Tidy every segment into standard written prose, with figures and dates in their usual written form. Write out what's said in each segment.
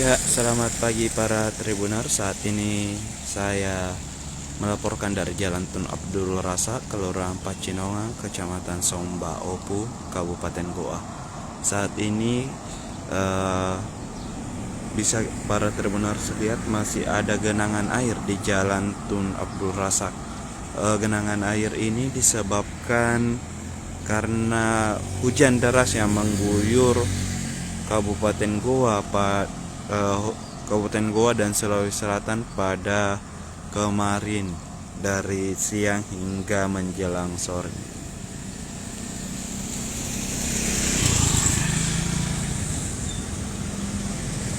Ya, selamat pagi para Tribuner. Saat ini saya melaporkan dari Jalan Tun Abdul Razak, Kelurahan Pacinongan, Kecamatan Somba Opu, Kabupaten Goa. Saat ini eh, bisa para Tribuner lihat masih ada genangan air di Jalan Tun Abdul Razak. Genangan air ini disebabkan karena hujan deras yang mengguyur Kabupaten Goa Kabupaten Goa dan Sulawesi Selatan pada kemarin dari siang hingga menjelang sore.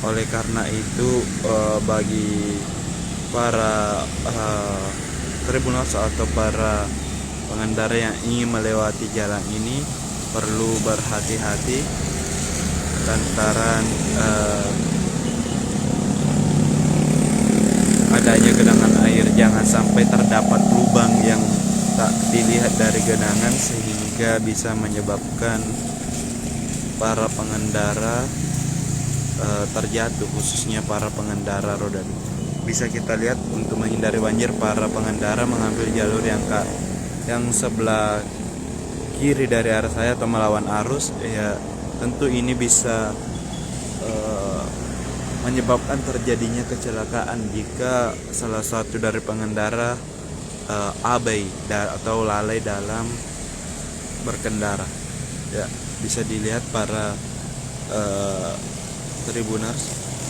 Oleh karena itu bagi para tribunal atau para pengendara yang ingin melewati jalan ini perlu berhati-hati lantaran adanya genangan air. Jangan sampai terdapat lubang yang tak dilihat dari genangan sehingga bisa menyebabkan para pengendara terjatuh, khususnya para pengendara roda dua. Bisa kita lihat untuk menghindari banjir, para pengendara mengambil jalur yang sebelah kiri dari arah saya atau melawan arus. Ya, tentu ini bisa menyebabkan terjadinya kecelakaan jika salah satu dari pengendara abai atau lalai dalam berkendara. Ya, bisa dilihat para Tribuners,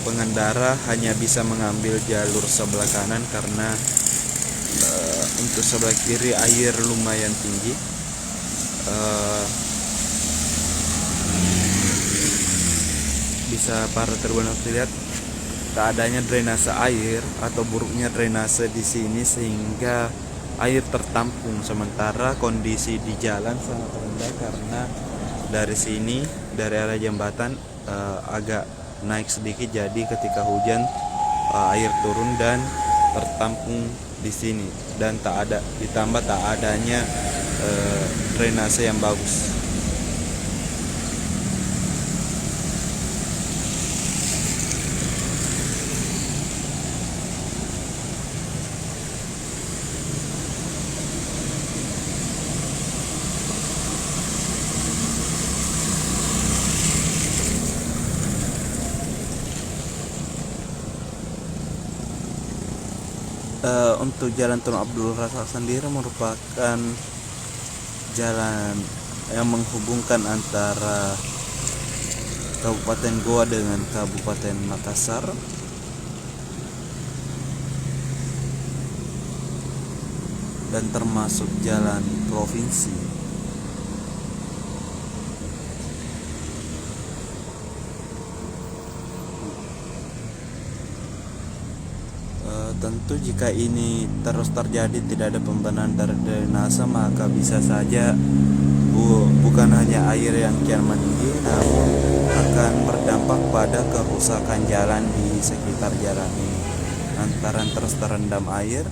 pengendara hanya bisa mengambil jalur sebelah kanan karena untuk sebelah kiri air lumayan tinggi. Bisa para Tribuners lihat tak adanya drainase air atau buruknya drainase di sini sehingga air tertampung, sementara kondisi di jalan sangat rendah karena dari sini dari arah jembatan agak naik sedikit, jadi ketika hujan air turun dan tertampung di sini dan ditambah tak adanya drainase yang bagus. Untuk Jalan Tun Abdul Razak sendiri merupakan jalan yang menghubungkan antara Kabupaten Goa dengan Kabupaten Makassar. Dan termasuk jalan provinsi. Tentu jika ini terus terjadi, tidak ada pembenahan dari drainase, maka bisa saja bukan hanya air yang kian meninggi, namun akan berdampak pada kerusakan jalan di sekitar jalan ini. Lantaran terus terendam air,